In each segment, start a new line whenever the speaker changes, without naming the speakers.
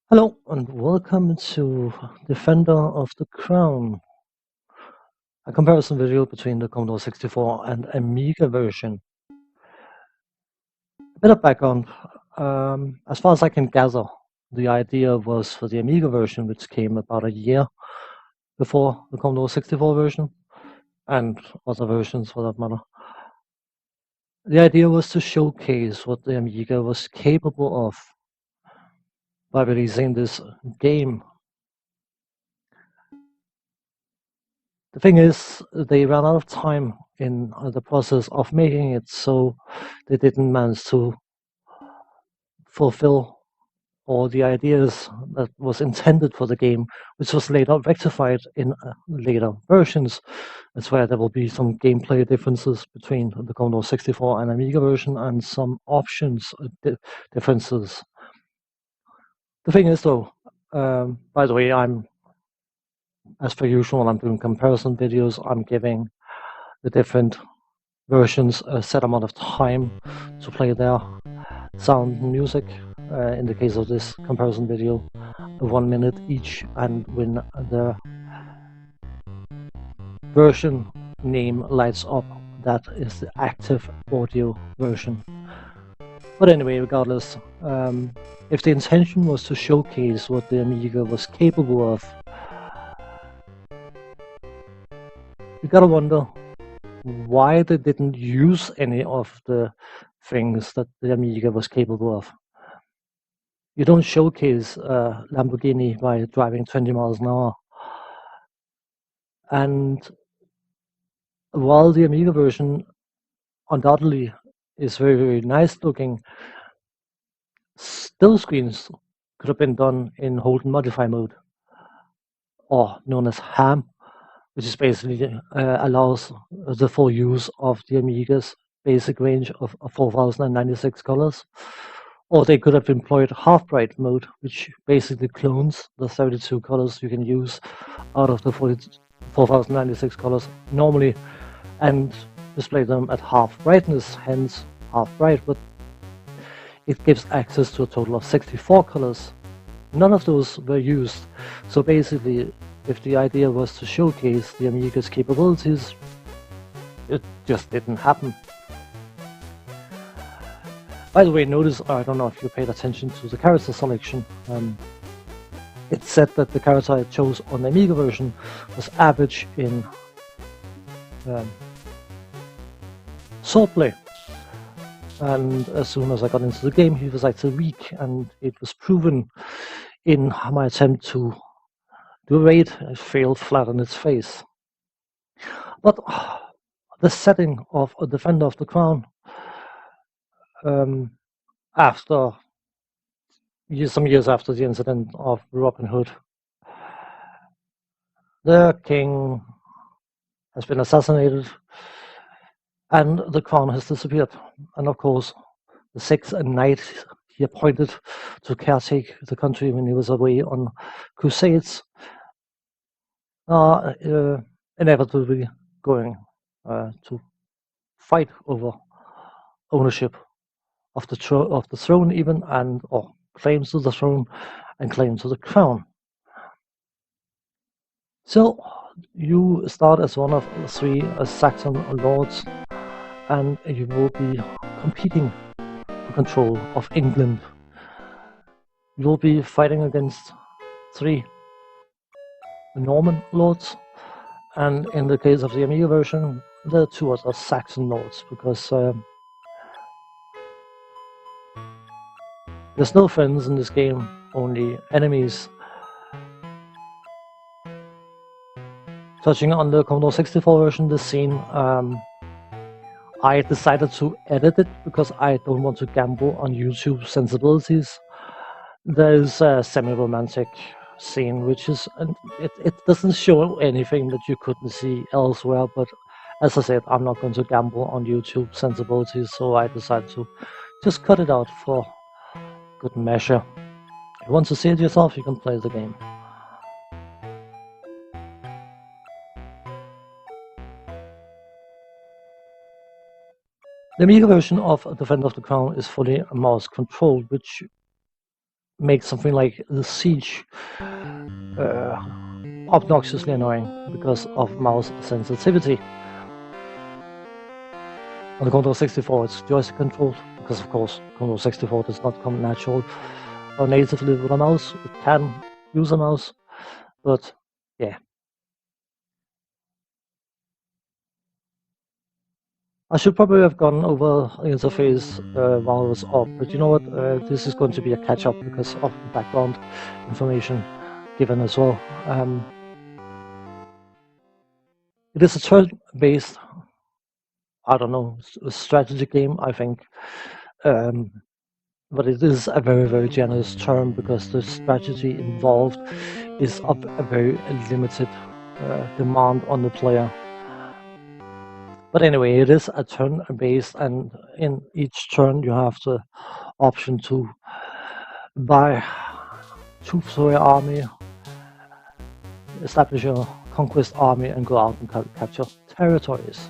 Hello and welcome to Defender of the Crown, a comparison video between the Commodore 64 and Amiga version. A bit of background. As far as I can gather, the idea was for the Amiga version, which came about a year before the Commodore 64 version, and other versions for that matter. The idea was to showcase what the Amiga was capable of by releasing this game. The thing is, they ran out of time in the process of making it, so they didn't manage to fulfill all the ideas that was intended for the game, which was later rectified in later versions. That's where there will be some gameplay differences between the Commodore 64 and Amiga version, and some options differences. The thing is, though, by the way, as per usual, I'm doing comparison videos. I'm giving the different versions a set amount of time to play their sound and music. In the case of this comparison video, 1 minute each, and when the version name lights up, that is the active audio version. But anyway, regardless, if the intention was to showcase what the Amiga was capable of, you gotta wonder why they didn't use any of the things that the Amiga was capable of. You don't showcase a Lamborghini by driving 20 miles an hour. And while the Amiga version undoubtedly is very, very nice looking, still screens could have been done in hold and modify mode, or known as ham, which is basically allows the full use of the Amiga's basic range of 4096 colors. Or they could have employed half-bright mode, which basically clones the 32 colors you can use out of the 4096 colors normally, and display them at half brightness, hence half bright, but it gives access to a total of 64 colors. None of those were used, so basically, if the idea was to showcase the Amiga's capabilities, it just didn't happen. By the way, notice, I don't know if you paid attention to the character selection. It said that the character I chose on the Amiga version was average in swordplay. And as soon as I got into the game, he was actually weak, and it was proven in my attempt to do a raid. I failed flat on its face. But the setting of a Defender of the Crown, after some years after the incident of Robin Hood, the king has been assassinated, and the crown has disappeared. And of course, the sixth knight he appointed to caretake the country when he was away on crusades are inevitably going to fight over ownership of the throne, even, and or claims to the throne and claims to the crown. So you start as one of the three Saxon lords, and you will be competing for control of England. You will be fighting against three Norman lords, and in the case of the Amiga version, the two other Saxon lords, because there's no friends in this game, only enemies. Touching on the Commodore 64 version, this scene, I decided to edit it because I don't want to gamble on YouTube sensibilities. There's a semi-romantic scene, which is, it doesn't show anything that you couldn't see elsewhere, but as I said, I'm not going to gamble on YouTube sensibilities, so I decided to just cut it out for good measure. If you want to see it yourself, you can play the game. The Amiga version of Defender of the Crown is fully mouse controlled, which make something like the Siege obnoxiously annoying because of mouse sensitivity. On the Commodore 64, it's joystick controlled because, of course, Commodore 64 does not come natural or natively with a mouse. It can use a mouse, but yeah. I should probably have gone over the interface while it was up, but you know what? This is going to be a catch-up because of the background information given as well. It is a turn-based, I don't know, strategy game, I think. Um, but it is a very, very generous term because the strategy involved is of a very limited demand on the player. But anyway, it is a turn-based, and in each turn you have the option to buy troops for your army, establish your conquest army, and go out and capture territories.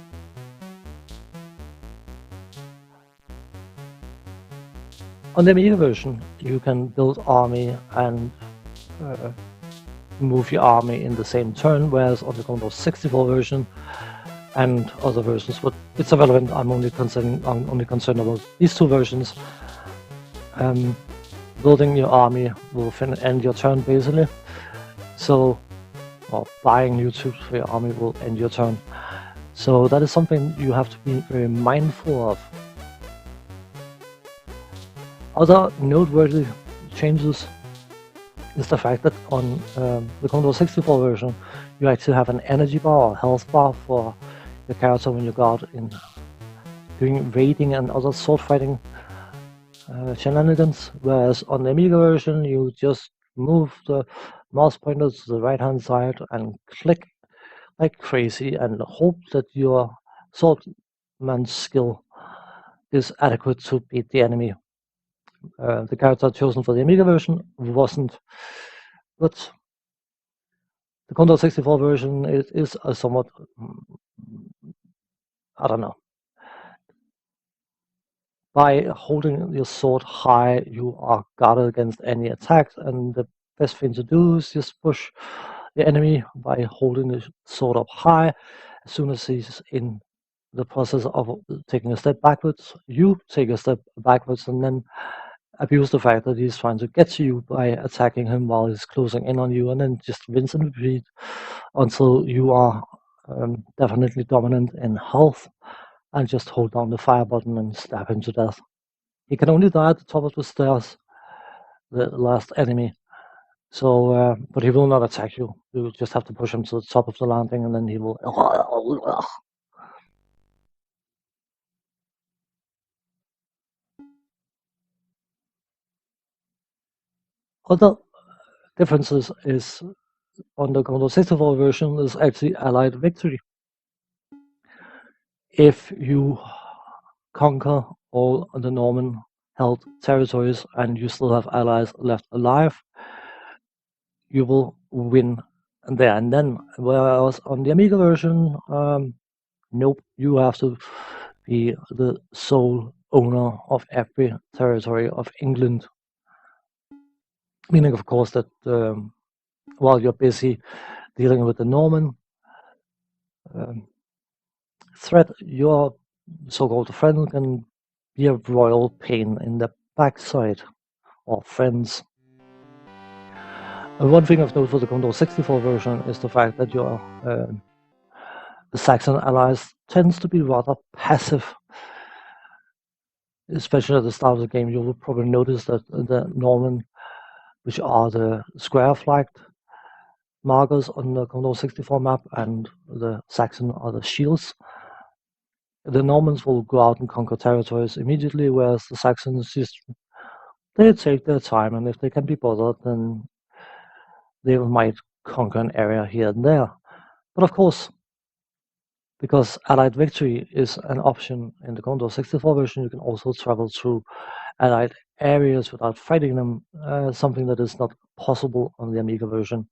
On the Amiga version, you can build army and move your army in the same turn, whereas on the Commodore 64 version and other versions, but it's irrelevant. I'm only concerned about these two versions. Building your army will end your turn basically. So, or buying new troops for your army will end your turn. So that is something you have to be very mindful of. Other noteworthy changes is the fact that on the Commodore 64 version, you actually have an energy bar or health bar for your character when you go out in doing raiding and other sword fighting shenanigans, whereas on the Amiga version, you just move the mouse pointer to the right hand side and click like crazy and hope that your swordman's skill is adequate to beat the enemy. The character chosen for the Amiga version wasn't, but the Commodore 64 version is a somewhat, I don't know. By holding your sword high, you are guarded against any attacks, and the best thing to do is just push the enemy by holding the sword up high. As soon as he's in the process of taking a step backwards, you take a step backwards and then abuse the fact that he's trying to get to you by attacking him while he's closing in on you, and then just rinse and repeat until you are definitely dominant in health, and just hold down the fire button and stab him to death. He can only die at the top of the stairs, the last enemy. So, but he will not attack you. You just have to push him to the top of the landing, and then he will. Other differences is on the Commodore 64 version is actually Allied victory. If you conquer all the Norman held territories and you still have allies left alive, you will win there and then. Whereas on the Amiga version, nope, you have to be the sole owner of every territory of England. Meaning, of course, that while you're busy dealing with the Norman threat, your so-called friend can be a royal pain in the backside, or friends. One thing of note for the Commodore 64 version is the fact that your the Saxon allies tends to be rather passive. Especially at the start of the game, you will probably notice that the Norman, which are the square flagged markers on the Commodore 64 map, and the Saxon are the shields. The Normans will go out and conquer territories immediately, whereas the Saxons just they take their time, and if they can be bothered, then they might conquer an area here and there. But of course, because Allied victory is an option in the Commodore 64 version, you can also travel through Allied areas without fighting them, something that is not possible on the Amiga version.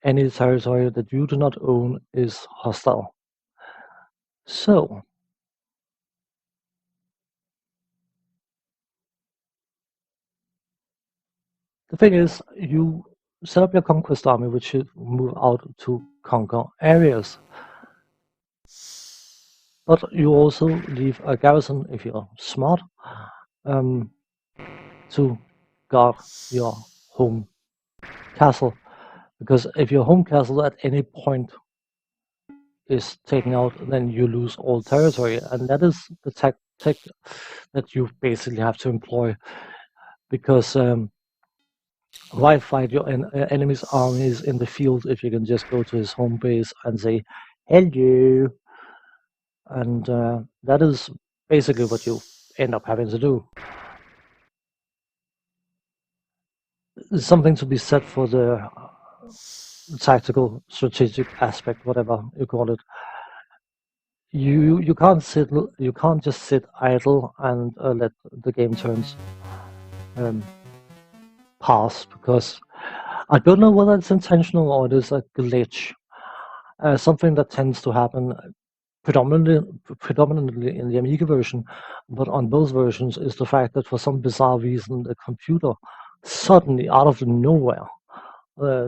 Any territory that you do not own is hostile. So, The thing is, you set up your conquest army, which should move out to conquer areas. But you also leave a garrison, if you're smart, to guard your home castle. Because if your home castle at any point is taken out, then you lose all territory. And that is the tactic that you basically have to employ. Because why fight your enemy's armies in the field if you can just go to his home base and say, hello? And that is basically what you end up having to do. There's something to be said for the tactical, strategic aspect, whatever you call it. You can't just sit idle and let the game turns pass, because I don't know whether it's intentional or it is a glitch. Something that tends to happen predominantly in the Amiga version, but on both versions, is the fact that for some bizarre reason the computer suddenly out of nowhere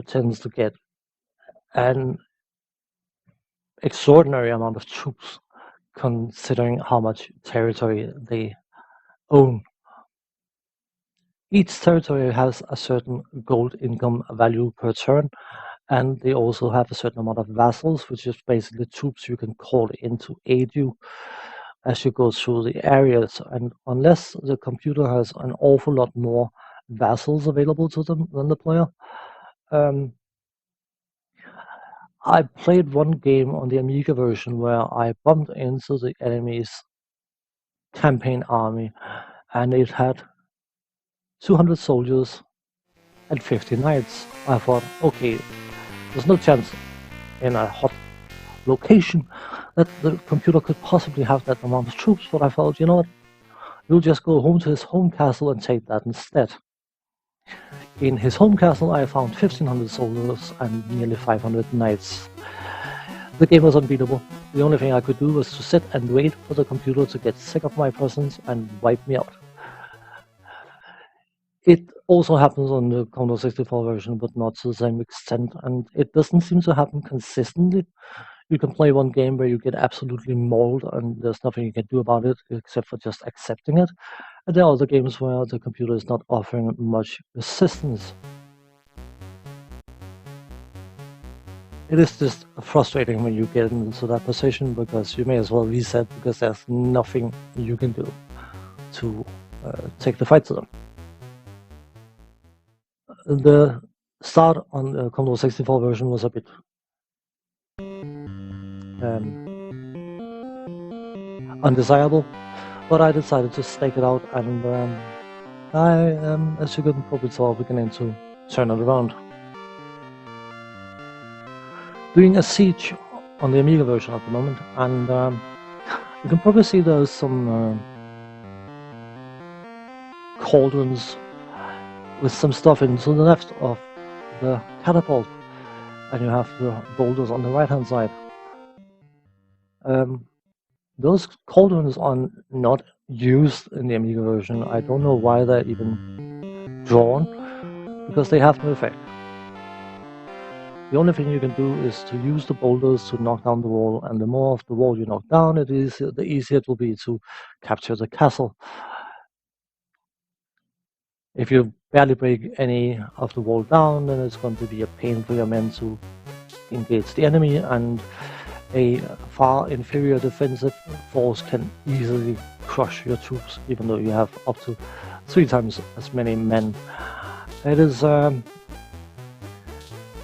tends to get an extraordinary amount of troops considering how much territory they own. Each territory has a certain gold income value per turn, and they also have a certain amount of vassals, which is basically troops you can call in to aid you as you go through the areas. And unless the computer has an awful lot more vassals available to them than the player, I played one game on the Amiga version where I bumped into the enemy's campaign army, and it had 200 soldiers and 50 knights. I thought, okay, there's no chance in a hot location that the computer could possibly have that amount of troops, but I thought, you know what, you'll just go home to his home castle and take that instead. In his home castle, I found 1,500 soldiers and nearly 500 knights. The game was unbeatable. The only thing I could do was to sit and wait for the computer to get sick of my presence and wipe me out. It also happens on the Commodore 64 version, but not to the same extent, and it doesn't seem to happen consistently. You can play one game where you get absolutely mauled and there's nothing you can do about it except for just accepting it. And there are other games where the computer is not offering much resistance. It is just frustrating when you get into that position, because you may as well reset, because there's nothing you can do to take the fight to them. The start on the Commodore 64 version was a bit undesirable, but I decided to stake it out, and I, as you can probably tell, beginning to turn it around. Doing a siege on the Amiga version at the moment, and you can probably see there's some cauldrons with some stuff in to the left of the catapult, and you have the boulders on the right hand side. Those cauldrons are not used in the Amiga version. I don't know why they're even drawn, because they have no effect. The only thing you can do is to use the boulders to knock down the wall, and the more of the wall you knock down, the easier it will be to capture the castle. If you barely break any of the wall down, then it's going to be a pain for your men to engage the enemy, and a far inferior defensive force can easily crush your troops, even though you have up to 3 times as many men. It is, if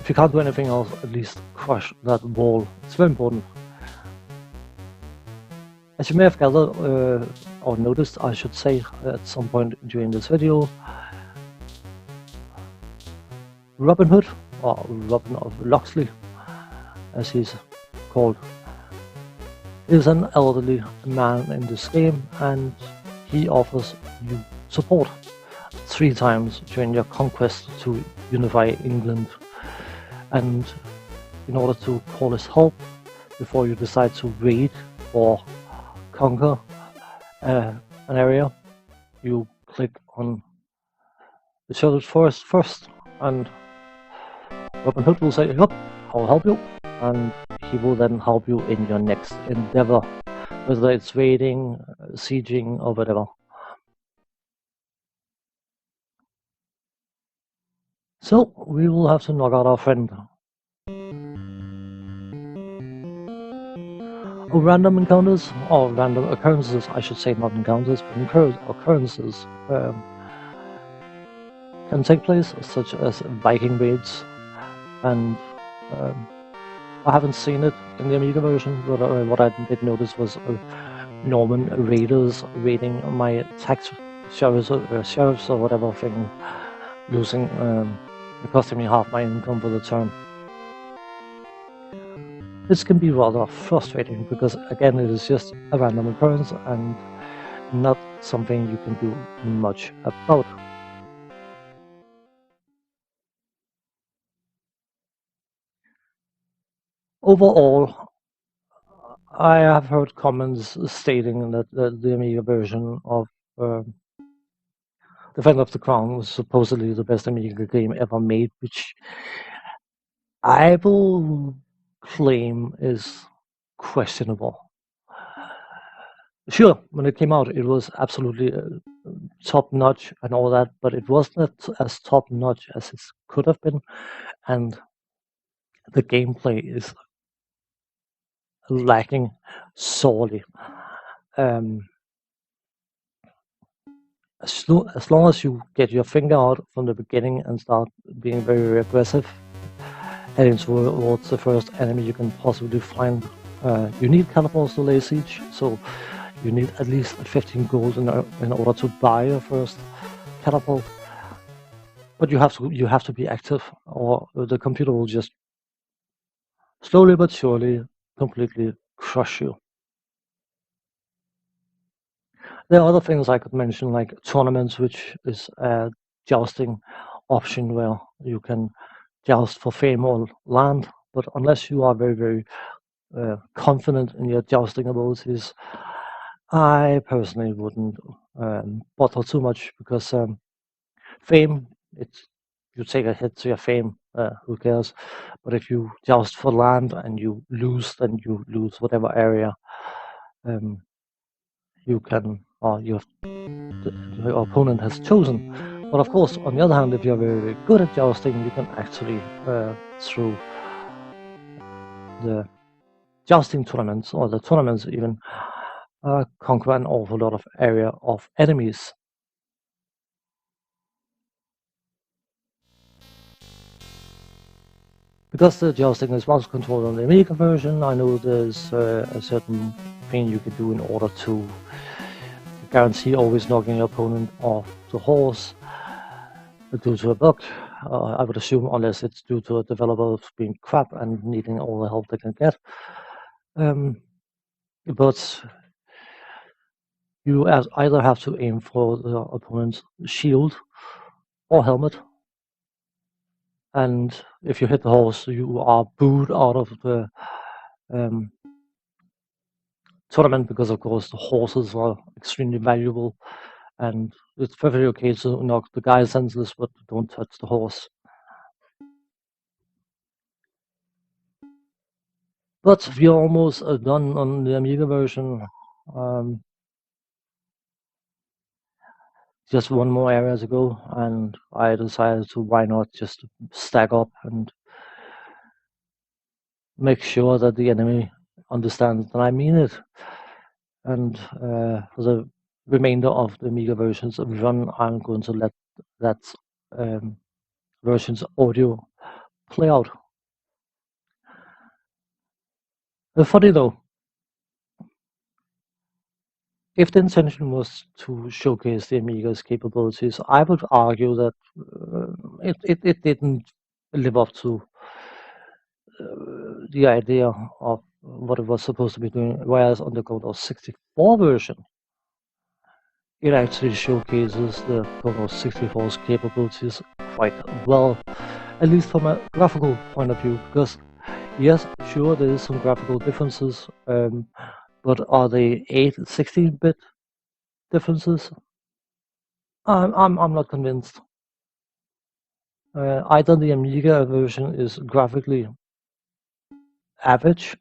you can't do anything else, at least crush that wall. It's very important. As you may have gathered, or noticed, I should say, at some point during this video, Robin Hood, or Robin of Locksley, as he's called, is an elderly man in this game, and he offers you support 3 times during your conquest to unify England. And in order to call his help before you decide to raid or conquer an area, you click on show it first, and Robin Hood will say, "Yep, I'll help you," and he will then help you in your next endeavor, whether it's raiding, sieging, or whatever. So we will have to knock out our friend. Random encounters, or random occurrences, I should say, not encounters, but occurrences can take place, such as Viking raids, and I haven't seen it in the Amiga version, but what I did notice was Norman raiders raiding my tax sheriffs or whatever thing, losing, it costing me half my income for the term. This can be rather frustrating because, again, it is just a random occurrence and not something you can do much about. Overall, I have heard comments stating that the Amiga version of Defender of the Crown was supposedly the best Amiga game ever made, which I will claim is questionable. Sure, when it came out, it was absolutely top notch and all that, but it wasn't as top notch as it could have been, and the gameplay is lacking sorely. As long as you get your finger out from the beginning and start being very aggressive, heading towards the first enemy you can possibly find, you need catapults to lay siege, so you need at least 15 gold in order to buy your first catapult. But you have to be active, or the computer will just slowly but surely completely crush you. There are other things I could mention, like tournaments, which is a jousting option where you can joust for fame or land. But unless you are very confident in your jousting abilities, I personally wouldn't bother too much, because fame, it's, you take a hit to your fame, who cares? But if you joust for land and you lose, then you lose whatever area you can, or your opponent has chosen. But of course, on the other hand, if you're very good at jousting, you can actually, through the jousting tournaments, or the tournaments even, conquer an awful lot of area of enemies. Because the jousting is mouse controlled on the Amiga version, I know there's a certain thing you can do in order to guarantee always knocking your opponent off the horse due to a bug. I would assume, unless it's due to a developer being crap and needing all the help they can get. But you either have to aim for the opponent's shield or helmet, and if you hit the horse, you are booed out of the tournament, because of course the horses are extremely valuable, and it's perfectly okay to knock the guy senseless, but don't touch the horse. But we're almost done on the Amiga version. Just one more area to go, and I decided to, why not just stack up and make sure that the enemy understands that I mean it. And for the remainder of the Amiga versions of run, I'm going to let that version's audio play out. Funny though, if the intention was to showcase the Amiga's capabilities, I would argue that it didn't live up to the idea of what it was supposed to be doing. Whereas on the Commodore 64 version, it actually showcases the Commodore 64's capabilities quite well, at least from a graphical point of view. Because yes, sure, there is some graphical differences, but are they 16-bit differences? I'm not convinced. Either the Amiga version is graphically average,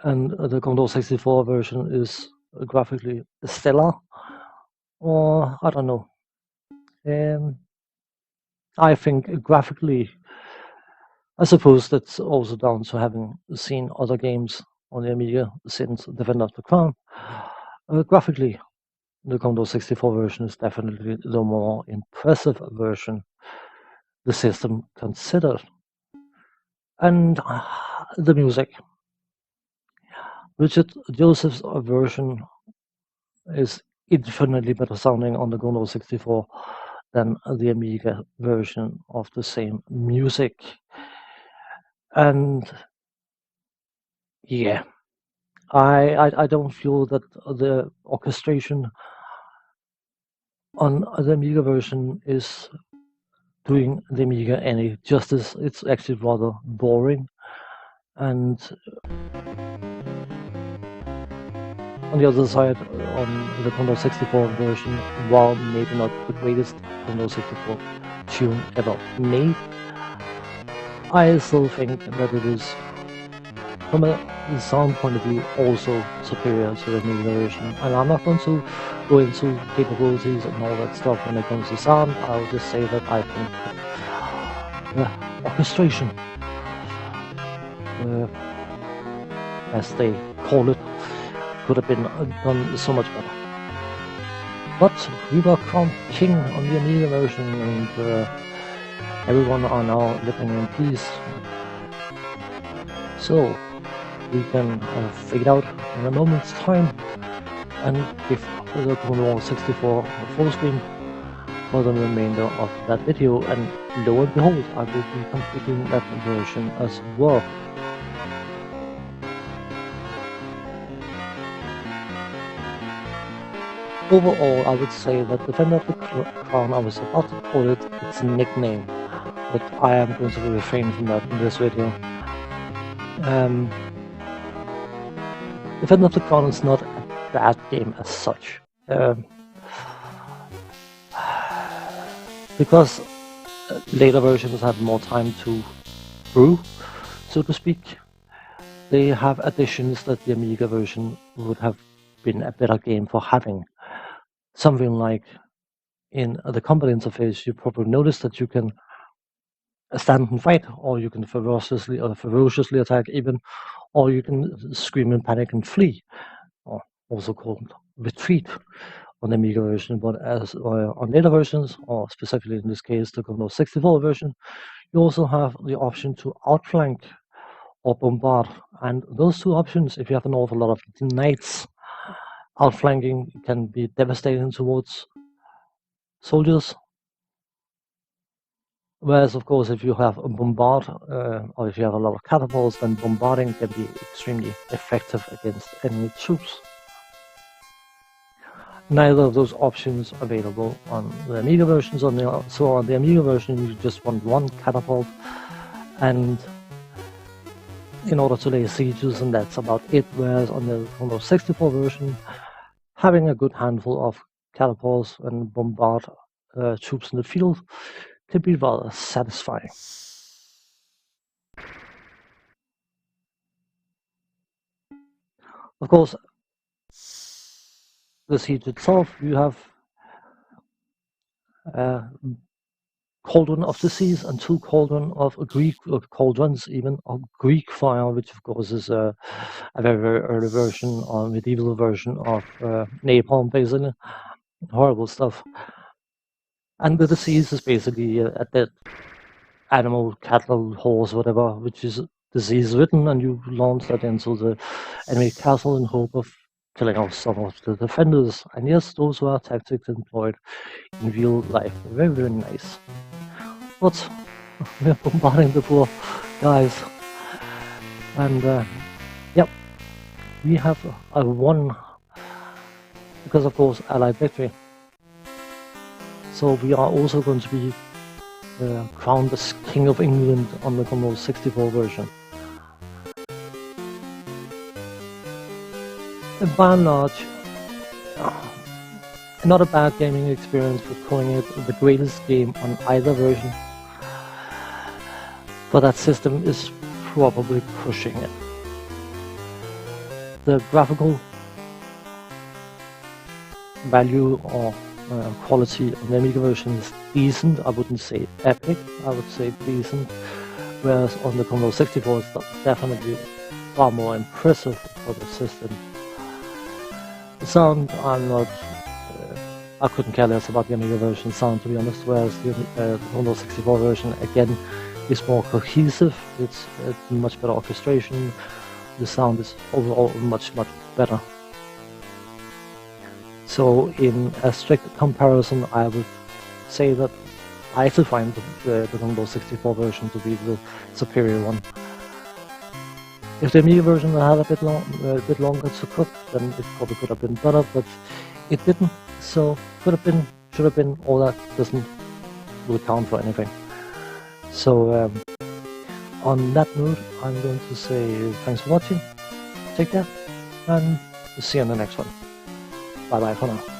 and the Commodore 64 version is graphically stellar, or I don't know. I think graphically, I suppose that's also down to having seen other games on the Amiga since Defender of the Crown. Graphically, the Commodore 64 version is definitely the more impressive version, the system considered. And the music. Richard Joseph's version is infinitely better sounding on the Commodore 64 than the Amiga version of the same music. And yeah, I don't feel that the orchestration on the Amiga version is doing the Amiga any justice. It's actually rather boring. And on the other side, on the Commodore 64 version, while maybe not the greatest Commodore 64 tune ever made, I still think that it is, from a sound point of view, also superior to the Amiga version. And I'm not going to go into capabilities and all that stuff when it comes to sound. I'll just say that I think the orchestration, as they call it, could have been done so much better. But we were crowned king on the Amiga version, and everyone are now living in peace. So we can fade out in a moment's time and give the Commodore 64 full screen for the remainder of that video, and lo and behold, I will be completing that version as well. Overall, I would say that Defender of the Crown, I was about to call it its nickname, but I am going to refrain from that in this video. Defender of the Crown is not a bad game as such, because later versions have more time to brew, so to speak. They have additions that the Amiga version would have been a better game for having. Something like in the combat interface, you probably noticed that you can stand and fight, or you can ferociously attack even, or you can scream in panic and flee, or also called retreat on the Amiga version. But as on later versions, or specifically in this case the Commodore 64 version, you also have the option to outflank or bombard, and those two options, if you have an awful lot of knights, outflanking can be devastating towards soldiers. Whereas, of course, if you have a bombard, or if you have a lot of catapults, then bombarding can be extremely effective against enemy troops. Neither of those options available on the Amiga versions. So on the Amiga version, you just want one catapult, and in order to lay sieges, and that's about it. Whereas on the Commodore 64 version, having a good handful of catapults and bombard troops in the field can be rather satisfying. Of course, the siege itself, you have Cauldron of the Seas and two Cauldron of Greek cauldrons, even of Greek fire, which of course is a very, very early version or medieval version of napalm, basically. Horrible stuff. And the disease is basically a dead animal, cattle, horse, whatever, which is disease ridden, and you launch that into the enemy castle in hope of killing off some of the defenders. And yes, those were tactics employed in real life. Very, very nice. But we're bombarding the poor guys. And yep, we have won, because of course Allied victory. So we are also going to be crowned as King of England on the Commodore 64 version. And by and large, not a bad gaming experience, but calling it the greatest game on either version but that system is probably pushing it. The graphical value or quality of the Amiga version is decent. I wouldn't say epic, I would say decent, whereas on the Commodore 64 it's definitely far more impressive for the system. The sound, I couldn't care less about the Amiga version sound, to be honest, whereas the Commodore 64 version again is more cohesive, it's much better orchestration, the sound is overall much better. So in a strict comparison, I would say that I still find the Commodore 64 version to be the superior one. If the Amiga version had a bit longer to cook, then it probably could have been better, but it didn't, so could have been, should have been, all that doesn't really count for anything. So on that note, I'm going to say thanks for watching, take care, and see you in the next one. Bye bye for now.